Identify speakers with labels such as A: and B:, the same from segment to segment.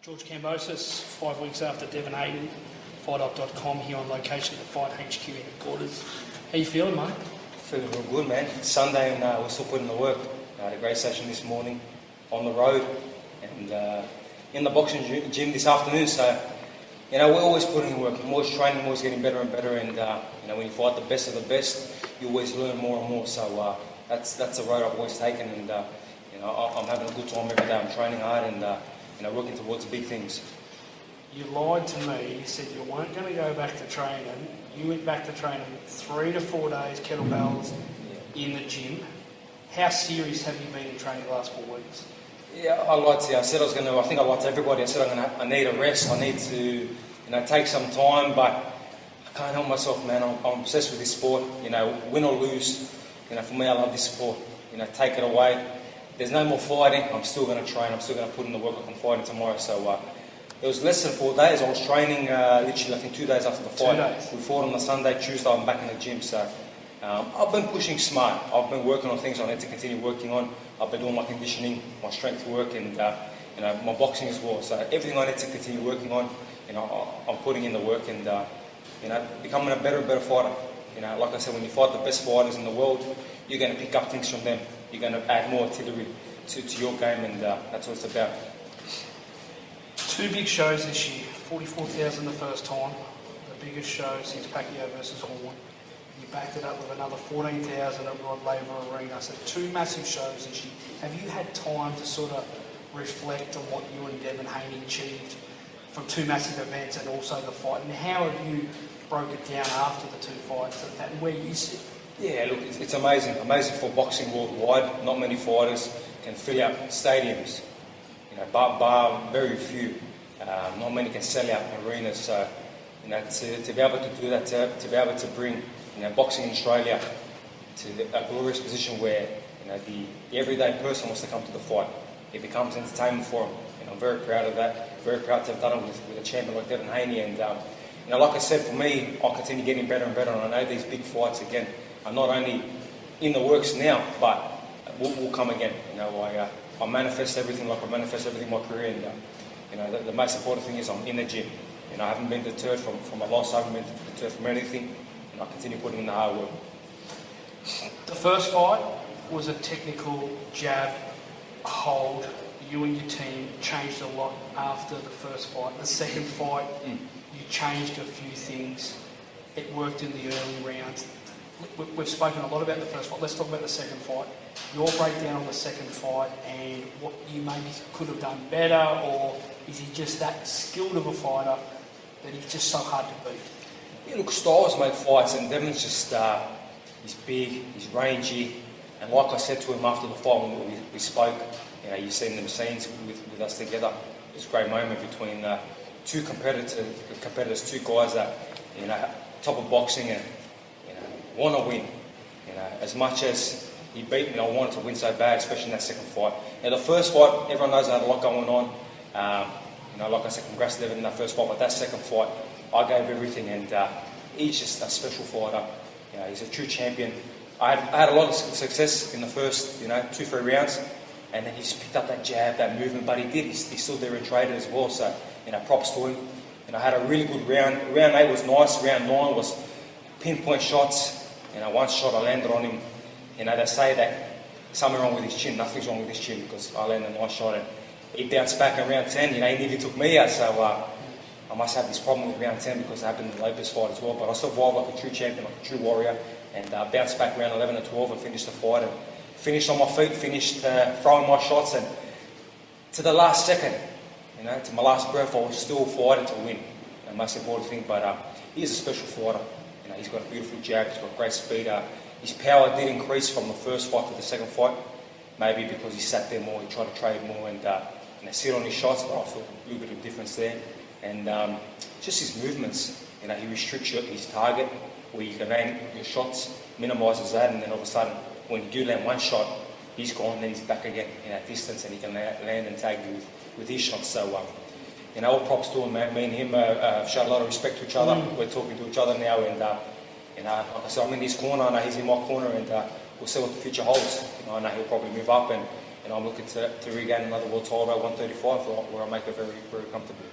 A: George Kambosos, 5 weeks after Devin Haney, FightHype.com here on location at the Fight HQ headquarters. How you feeling, mate?
B: Feeling real good, man. It's Sunday and we're still putting the work. I had a great session this morning on the road and in the boxing gym this afternoon. So, we're always putting in work. I'm always training, always getting better and better. And, when you fight the best of the best, you always learn more and more. So that's the road I've always taken. And, I'm having a good time every day. I'm training hard and, working towards big things.
A: You lied to me. You said you weren't going to go back to training. You went back to training 3 to 4 days, kettlebells in the gym. How serious have you been in training the last 4 weeks?
B: Yeah, I lied to you. I said I was going to. I think I lied to everybody. I said I need a rest. I need to, take some time. But I can't help myself, man. I'm obsessed with this sport. Win or lose. For me, I love this sport. Take it away. There's no more fighting. I'm still going to train. I'm still going to put in the work. I'm fighting tomorrow. So it was less than 4 days. I was training literally, I think, 2 days after the fight.
A: 2 days.
B: We fought on the Sunday. Tuesday, I'm back in the gym. So I've been pushing smart. I've been working on things I need to continue working on. I've been doing my conditioning, my strength work, and my boxing as well. So everything I need to continue working on, I'm putting in the work and becoming a better and better fighter. Like I said, when you fight the best fighters in the world, you're going to pick up things from them. You're going to add more artillery to your game, and that's what it's about.
A: 2 big shows this year. 44,000 the first time. The biggest show since Pacquiao versus Horn. You backed it up with another 14,000 at Rod Laver Arena. So 2 massive shows this year. Have you had time to sort of reflect on what you and Devin Haney achieved from 2 massive events and also the fight? And how have you broke it down after the 2 fights and where you sit?
B: Yeah, look, it's amazing. Amazing for boxing worldwide. Not many fighters can fill out stadiums. Bar very few. Not many can sell out arenas. So, to be able to do that, to be able to bring, boxing in Australia to a glorious position where, the everyday person wants to come to the fight. It becomes entertainment for them. I'm very proud of that. Very proud to have done it with a champion like Devin Haney. And, like I said, for me, I'll continue getting better and better. And I know these big fights again are not only in the works now, but will come again. I manifest everything like I manifest everything in my career. And the most important thing is I'm in the gym. I haven't been deterred from my loss. I haven't been deterred from anything. And I continue putting in the hard work.
A: The first fight was a technical jab hold. You and your team changed a lot after the first fight. The second fight, you changed a few things. It worked in the early rounds. We've spoken a lot about the first fight. Let's talk about the second fight. Your breakdown on the second fight and what you maybe could have done better, or is he just that skilled of a fighter that he's just so hard to beat?
B: Yeah, look, styles make fights, and Devin's just, he's big, he's rangy, and like I said to him after the fight when we spoke, you've seen them scenes with us together. It was a great moment between 2 competitors, 2 guys that, top of boxing and, want to win. As much as he beat me, I wanted to win so bad, especially in that second fight. The first fight, everyone knows I had a lot going on. Like I said, congrats to Devin in that first fight, but that second fight, I gave everything, and he's just a special fighter. He's a true champion. I had a lot of success in the first, 2-3 rounds, and then he just picked up that jab, that movement, but he did. He stood there and traded as well, so, props to him. I had a really good round. Round 8 was nice. Round 9 was pinpoint shots. One shot I landed on him. They say that something wrong with his chin. Nothing's wrong with his chin because I landed a nice shot and he bounced back in round 10. He nearly took me out. So I must have this problem with round 10 because it happened in the Lopez fight as well. But I survived like a true champion, like a true warrior, and bounced back round 11 and 12 and finished the fight. And finished on my feet, finished throwing my shots, and to the last second, to my last breath, I was still fighting to win. The most important thing. But he's a special fighter. He's got a beautiful jab, he's got great speed. His power did increase from the first fight to the second fight, maybe because he sat there more, he tried to trade more and sit on his shots, but I felt a little bit of difference there. And just his movements, he restricts his target, where you can land your shots, minimises that, and then all of a sudden, when you do land one shot, he's gone, then he's back again in that distance, and he can land and tag you with his shots. So, all props to him, man. Me and him showed a lot of respect to each other. We're talking to each other now, and like I said, I'm in his corner, I know he's in my corner, and we'll see what the future holds. I know he'll probably move up, and and I'm looking to regain another world title at 135, where I make it very, very comfortable.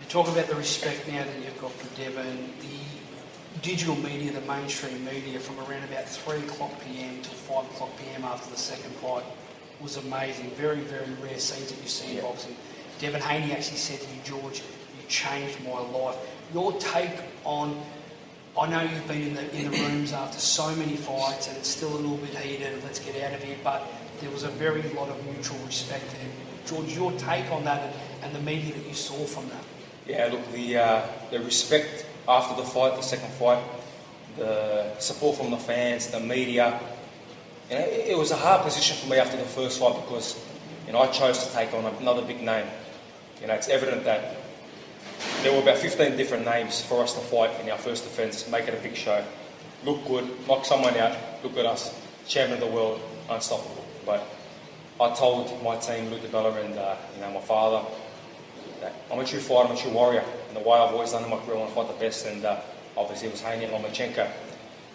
A: You talk about the respect now that you've got for Devin. The digital media, the mainstream media, from around about 3 o'clock p.m. till 5 o'clock p.m. after the second fight was amazing. Very, very rare scenes that you see in boxing. Devin Haney actually said to you, George, you changed my life. Your take on, I know you've been in the rooms after so many fights and it's still a little bit heated and let's get out of here, but there was a very lot of mutual respect there. George, your take on that and the media that you saw from that?
B: Yeah, look, the respect after the fight, the second fight, the support from the fans, the media, you know, it was a hard position for me after the first fight because, you know, I chose to take on another big name. You know, it's evident that there were about 15 different names for us to fight in our first defence, make it a big show, look good, knock someone out, look at us, champion of the world, unstoppable. But I told my team, Luca Bella and you know, my father, that I'm a true fighter, I'm a true warrior, and the way I've always done in my career, I want to fight the best, and obviously it was Haney and Lomachenko.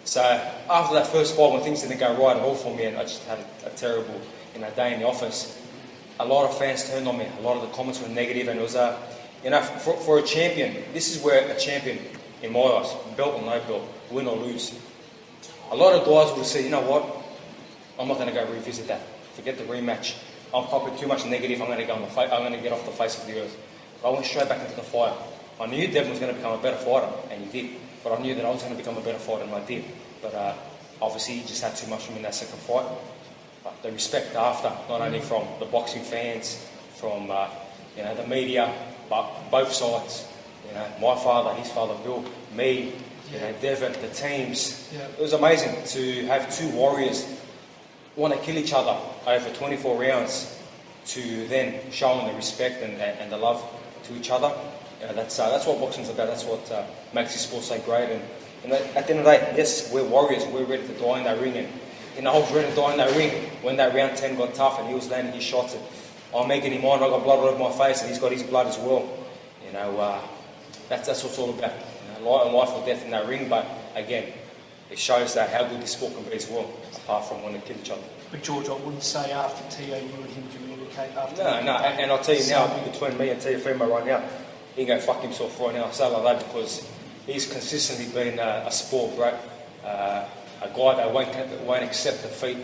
B: So after that first fight, when things didn't go right at all for me, and I just had a terrible, you know, day in the office, a lot of fans turned on me. A lot of the comments were negative, and it was you know, for a champion, this is where a champion, in my eyes, belt or no belt, win or lose. A lot of guys will say, you know what, I'm not going to go revisit that. Forget the rematch. I'm probably too much negative. I'm going to get off the face of the earth. But I went straight back into the fight. I knew Devin was going to become a better fighter, and he did. But I knew that I was going to become a better fighter, and I did. But obviously, he just had too much from in that second fight. But the respect after, not only from the boxing fans, from you know, the media, but both sides. You know, my father, his father, Bill, me, you know, Devin, the teams. Yeah. It was amazing to have two warriors want to kill each other over 24 rounds, to then show them the respect and the love to each other. You know, that's what boxing's about. That's what makes this sport so great. And you know, at the end of the day, yes, we're warriors. We're ready to die in that ring. And you know, I was ready to die in that ring when that round 10 got tough and he was landing his shots. And I'm making him on. I got blood all over my face, and he's got his blood as well. You know, that's what it's all about. You know, life or death in that ring. But again, it shows that how good this sport can be as well, apart from when they kill each other.
A: But George, I wouldn't say after Teo, you and him communicate after.
B: No, and I'll tell you now, between me and Teofimo right now, he can go fuck himself right now. I say like that because he's consistently been a sport great, a guy that won't accept defeat.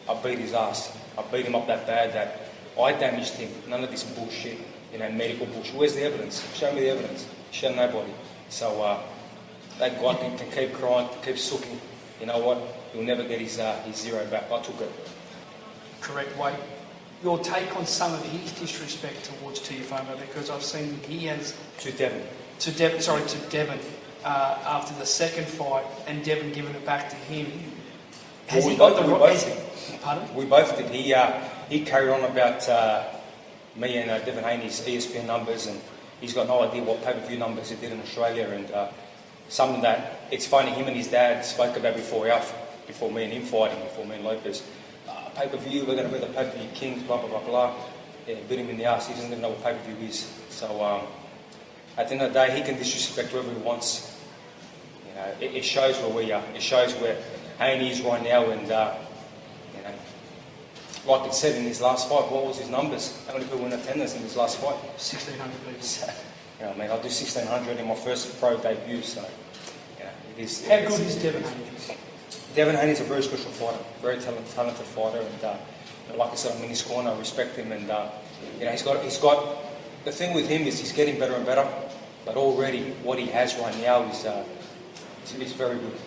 B: I beat his ass. I beat him up that bad that I damaged him. None of this bullshit, you know, medical bullshit. Where's the evidence? Show me the evidence. Show nobody. So that guy can keep crying, keep sucking. You know what? He'll never get his zero back. I took it.
A: Correct way. Your take on some of his disrespect towards Teofimo, because I've seen that he has...
B: To Devin,
A: after the second fight, and Devin giving it back to him.
B: Has
A: he
B: we
A: got
B: both,
A: the...
B: we both did.
A: Pardon?
B: We both did. He carried on about me and Devin Haney's ESPN numbers, and he's got no idea what pay-per-view numbers he did in Australia, and something that it's funny, him and his dad spoke about before me and him fighting, before me and Lopez. Pay-per-view, we're going to be the pay-per-view kings, blah, blah, blah, blah. Yeah, beat him in the ass, he doesn't even know what pay-per-view is. So at the end of the day, he can disrespect whoever he wants. You know, it shows where we are. It shows where Haney is right now, and you know, like it said in his last fight, what was his numbers? How many people were in attendance in his last fight?
A: 1,600 people.
B: So, you know, I mean, I'll do 1,600 in my first pro debut, so you know, it is.
A: How good is Devin Haney?
B: Devin Haney's a very special fighter, very talented fighter, and you know, like I said, I'm in his corner. I respect him, and you know, he's got. The thing with him is he's getting better and better, but already what he has right now is very good.